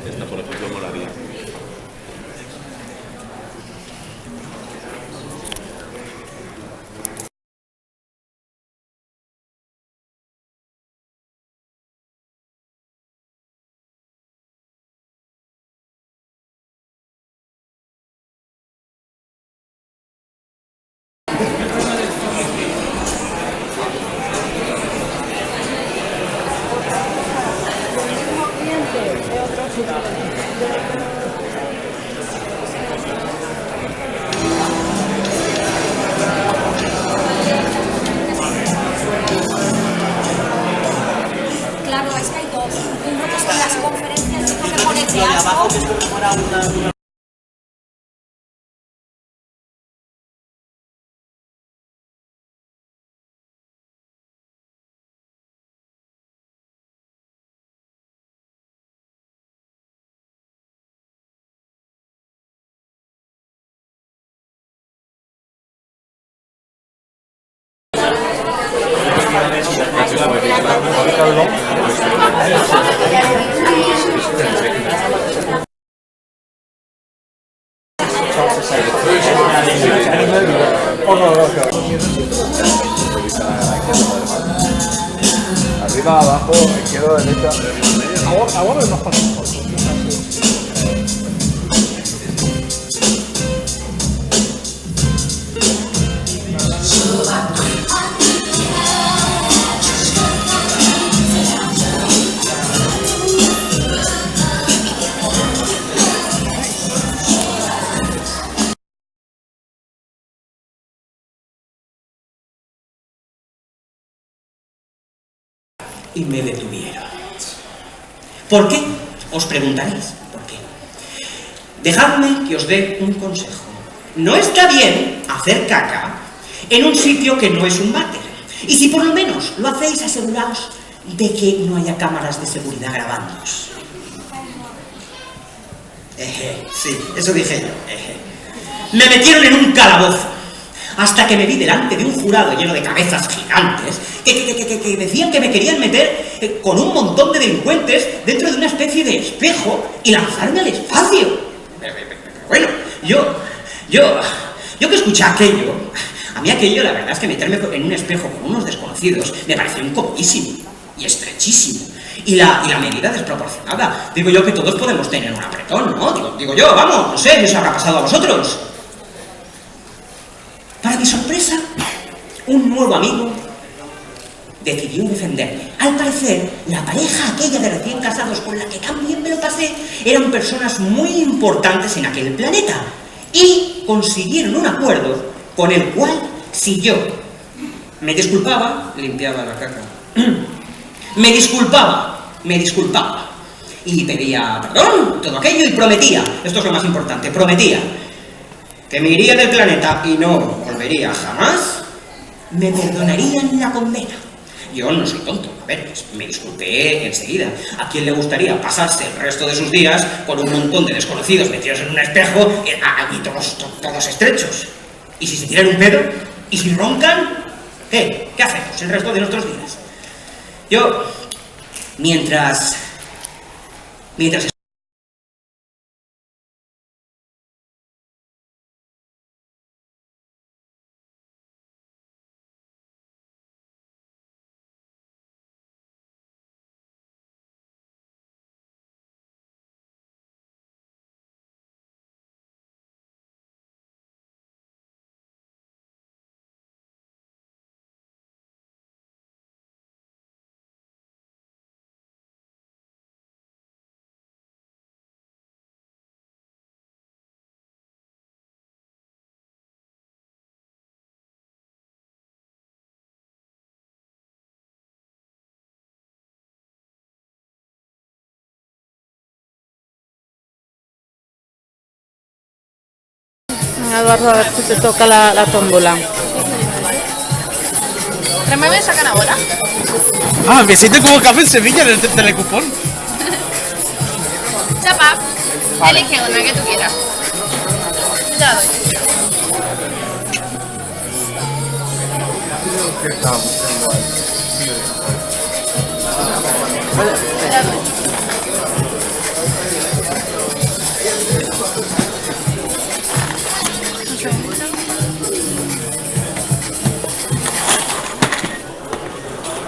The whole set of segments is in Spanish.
Esta, por ejemplo, molaría. Claro, es que hay dos. Uno que son las conferencias y otro que pone Lo de abajo, que es como fuera una... Arriba, abajo, izquierda, derecha. Ahora es más fácil. Y me detuvieron. ¿Por qué? Os preguntaréis, ¿por qué? Dejadme que os dé un consejo. No está bien hacer caca en un sitio que no es un váter. Y si por lo menos lo hacéis, aseguraos de que no haya cámaras de seguridad grabándoos. Sí, eso dije yo. Me metieron en un calabozo. Hasta que me vi delante de un jurado lleno de cabezas gigantes que decían que me querían meter con un montón de delincuentes dentro de una especie de espejo y lanzarme al espacio. Bueno, yo que escuché aquello, A mí aquello, la verdad es que meterme en un espejo con unos desconocidos me pareció incomodísimo y estrechísimo. Y la medida desproporcionada. Digo yo que todos podemos tener un apretón, ¿no? Digo yo, vamos, no sé, ¿qué os habrá pasado a vosotros? Para mi sorpresa, un nuevo amigo decidió defenderme. Al parecer, la pareja aquella de recién casados con la que tan bien me lo pasé eran personas muy importantes en aquel planeta y consiguieron un acuerdo con el cual, si yo me disculpaba, limpiaba la caca. Me disculpaba y pedía perdón, todo aquello, y prometía, esto es lo más importante, prometía que me iría del planeta y no volvería jamás, me perdonarían la condena. Yo no soy tonto, a ver, pues me disculpé enseguida. ¿A quién le gustaría pasarse el resto de sus días con un montón de desconocidos metidos en un espejo y todos estrechos? ¿Y si se tiran un pedo? ¿Y si roncan? ¿Qué hacemos el resto de nuestros días? Yo, mientras Eduardo, a ver si te toca la tómbola. ¿Me voy a sacar ahora? Ah, me siento como café en Sevilla en el telecupón. Chapa, elige una que tú quieras. Ya doy. Ya doy.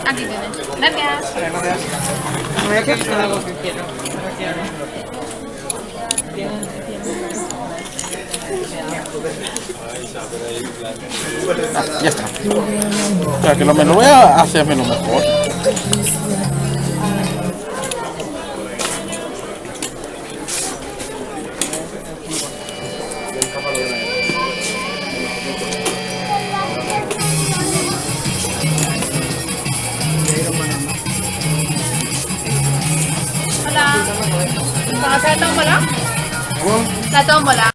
Aquí tienes. Gracias. Voy a coger algo que quiero. Ya está. O sea, que me lo voy a hacer menos mejor. Hola. ¿Conoces la tómbola? La tómbola.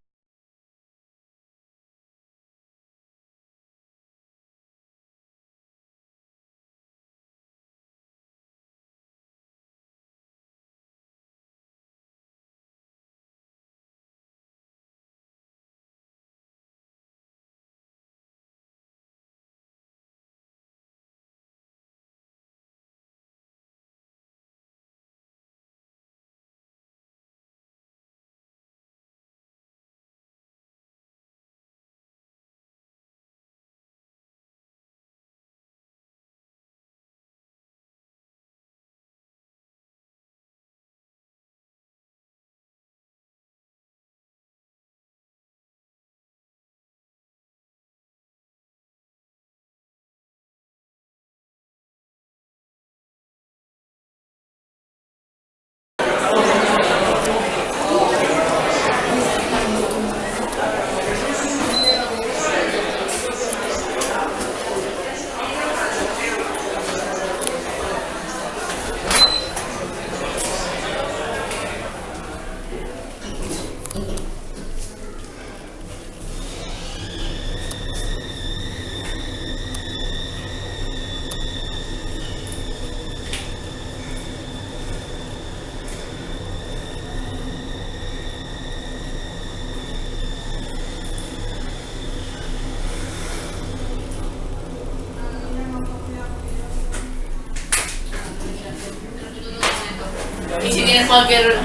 Y si tienes cualquier...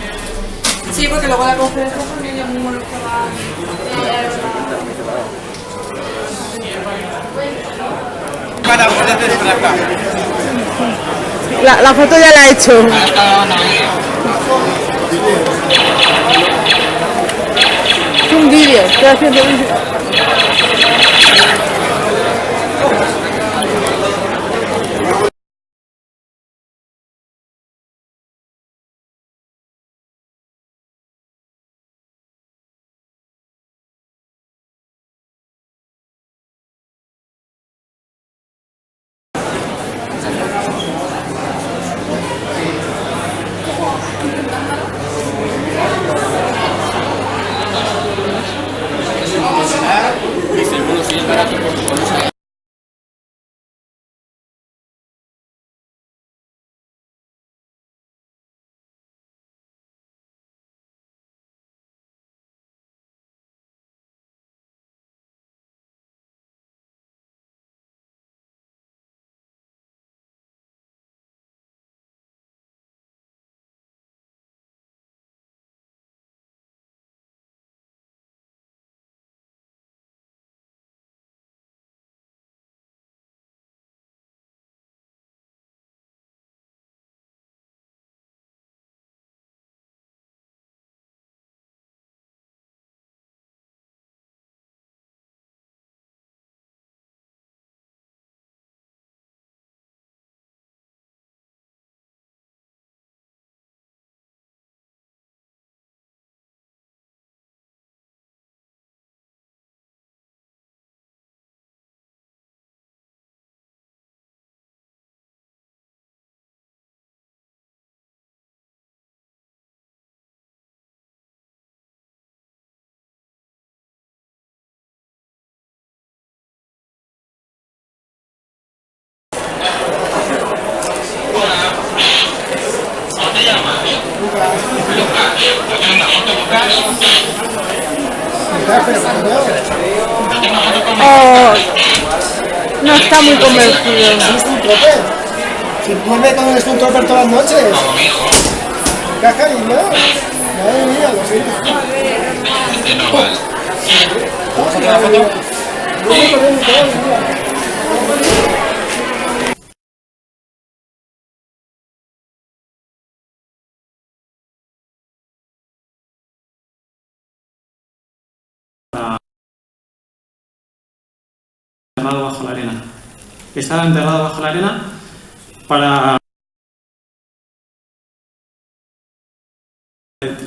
Sí, porque luego la conferencia con ellos mismos los que van. La foto ya la he hecho. Es un vídeo, estoy haciendo vídeo. Oh, no está muy convencido. Si duerme con el Stone Trooper todas las noches. ¿Qué cariño? Madre mía, lo siento. Vamos a hacer la foto. Enterrado bajo la arena. Estaba enterrado bajo la arena para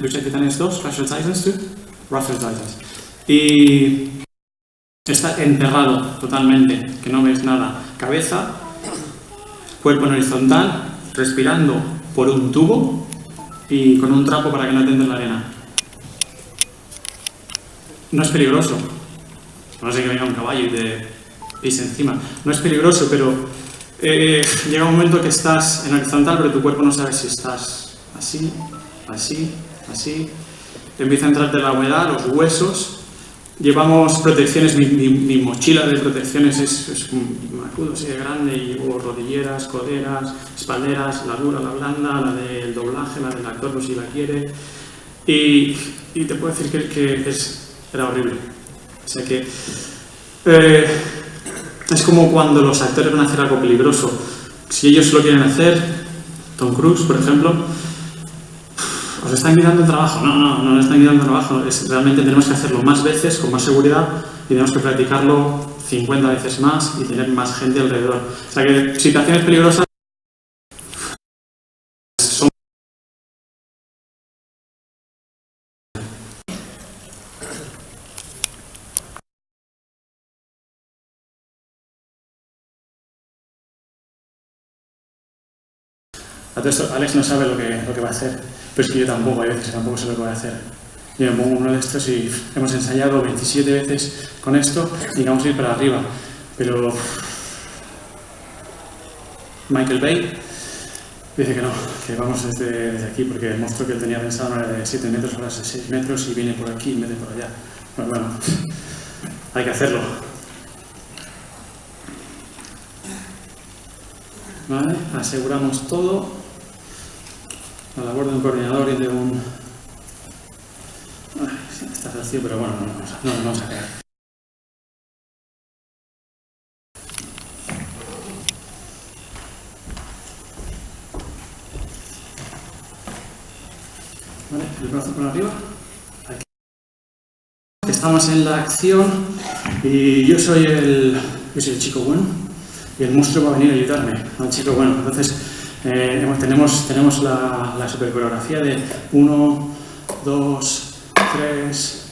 Lucha de Titanes 2, Clash of Titans 2, Wrath of Titans. Y está enterrado totalmente, que no ves nada. Cabeza, cuerpo en horizontal, respirando por un tubo y con un trapo para que no te entre en la arena. No es peligroso. No sé que venga un caballo y te pise encima. No es peligroso, pero llega un momento que estás en horizontal, pero tu cuerpo no sabe si estás así, así, así. Te empieza a entrarte la humedad, los huesos. Llevamos protecciones, mi mochila de protecciones es un macudo así de grande, y llevo rodilleras, coderas, espalderas, la dura, la blanda, la del doblaje, la del actor por si la quiere. Y te puedo decir que era horrible. O sea que es como cuando los actores van a hacer algo peligroso. Si ellos lo quieren hacer, Tom Cruise, por ejemplo, os están quitando el trabajo. No le están quitando el trabajo. Realmente tenemos que hacerlo más veces, con más seguridad, y tenemos que practicarlo 50 veces más y tener más gente alrededor. O sea que situaciones peligrosas son... A todo esto, Alex no sabe lo que va a hacer, pero es que yo tampoco, hay veces que tampoco sé lo que voy a hacer. Yo me pongo uno de estos y hemos ensayado 27 veces con esto y vamos a ir para arriba. Pero Michael Bay dice que no, que vamos desde aquí, porque el monstruo que él tenía pensado no era de 7 metros, ahora es de 6 metros y viene por aquí y mete por allá. Bueno, hay que hacerlo. Vale, aseguramos todo. La labor de un coordinador y de un... Está vacío, pero bueno, no vamos a quedar. ¿Vale? El brazo por arriba. Aquí. Estamos en la acción y yo soy el chico bueno y el monstruo va a venir a ayudarme, el chico bueno. Entonces tenemos la super coreografía de 1, 2, 3,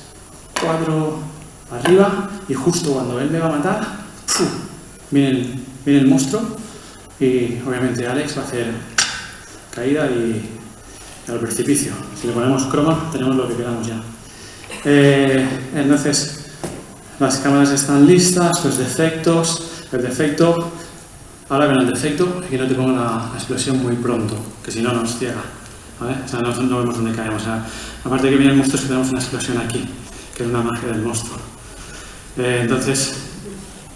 4, arriba, y justo cuando él me va a matar, ¡puf!, viene el monstruo y obviamente Alex va a hacer caída y al precipicio. Si le ponemos croma tenemos lo que queramos ya. Entonces las cámaras están listas, los defectos, el defecto, ahora con el defecto, que no te ponga la explosión muy pronto, que si no nos ciega, ¿vale? O sea, no vemos dónde caemos. O sea, aparte de que viene el monstruo, es que tenemos una explosión aquí, que es una magia del monstruo. Entonces,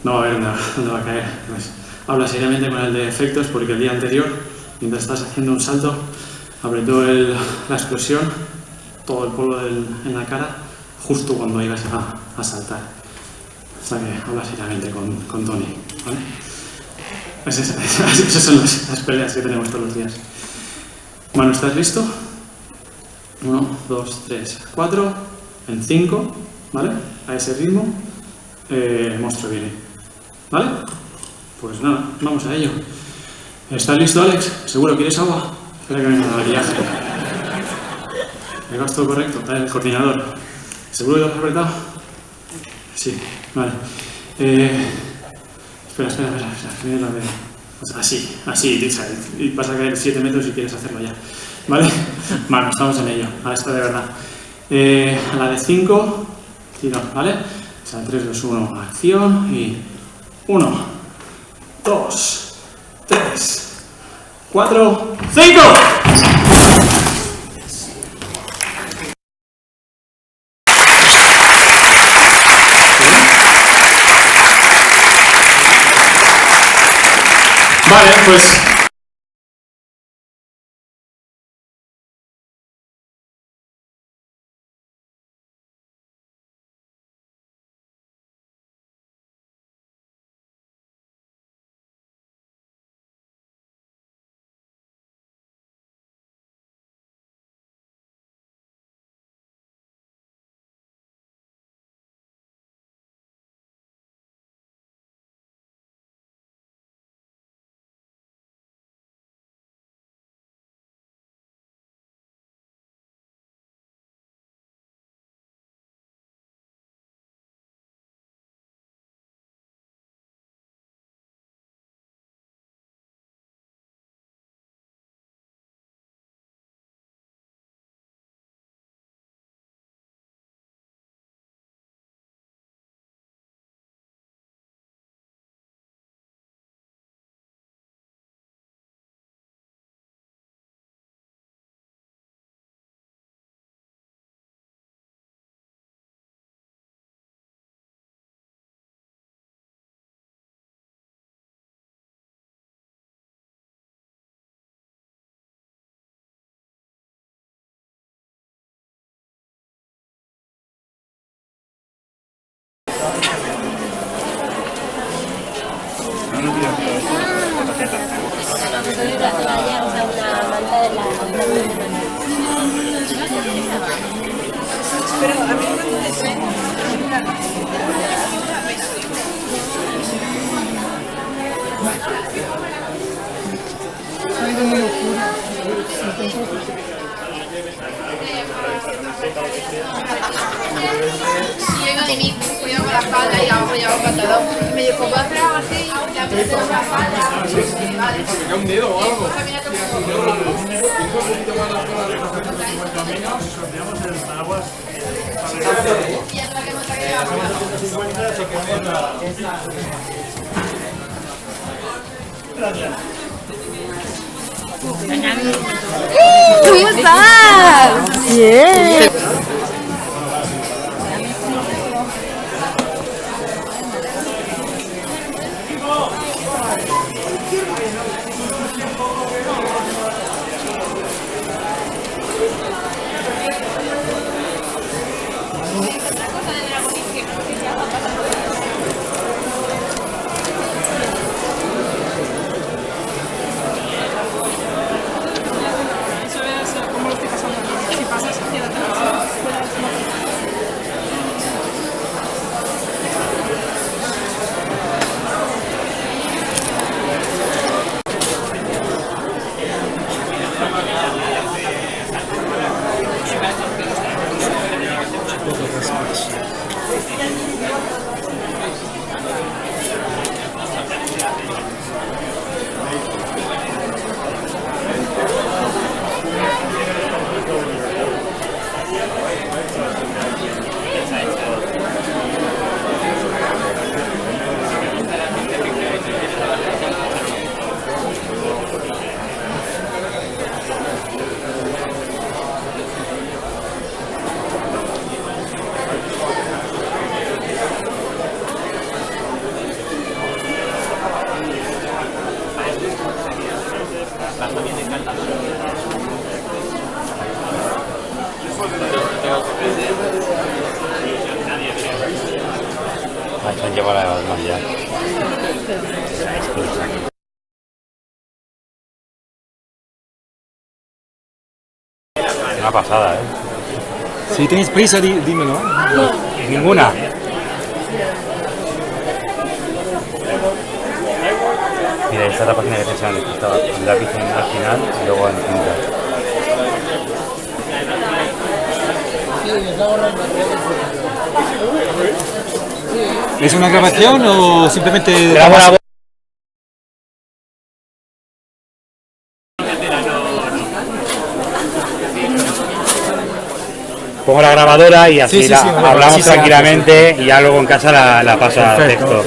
no va a ver dónde va a caer. Pues, habla seriamente con el de efectos, porque el día anterior, mientras estás haciendo un salto, apretó la explosión, todo el polvo en la cara, justo cuando ibas a saltar. O sea que habla seriamente con Tony, ¿vale? Esas son las peleas que tenemos todos los días. Bueno, ¿estás listo? 1, 2, 3, 4, en 5, ¿vale? A ese ritmo, el monstruo viene, ¿vale? Pues nada, vamos a ello. ¿Estás listo, Alex? ¿Seguro quieres agua? Espera que venga el maquillaje. ¿Me vas todo correcto? Dale, el coordinador. ¿Seguro que lo has apretado? Sí, vale. Espera. Así, y vas a caer 7 metros si quieres hacerlo ya. ¿Vale? Bueno, estamos en ello. Ahora está de verdad. A la de 5, tiro, ¿vale? O sea, 3, 2, 1, acción y 1, 2, 3, 4, 5. Vale, pues... Y vengo de mí, cuidado con la espalda y abajo llevo el pantalón. Y me llevo para atrás así, la meto con la espalda. Vale. ¿Se un dedo o algo? ¿Cómo estás? Bien. Eso es como lo estoy pasando. Si pasas para más ya. Una pasada, ¿eh? Si tienes prisa, dímelo. No. Ninguna. Mira, esta es la página que te enseñan, que estaba el lápiz al final y luego en cinta. ¿Es una grabación o simplemente...? Grabo la voz. Pongo la grabadora y así hablamos tranquilamente y ya luego en casa la paso a texto.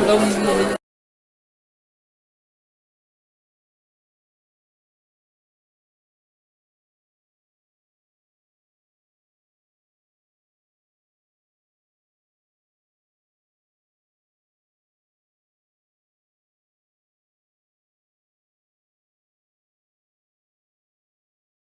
Perfecto.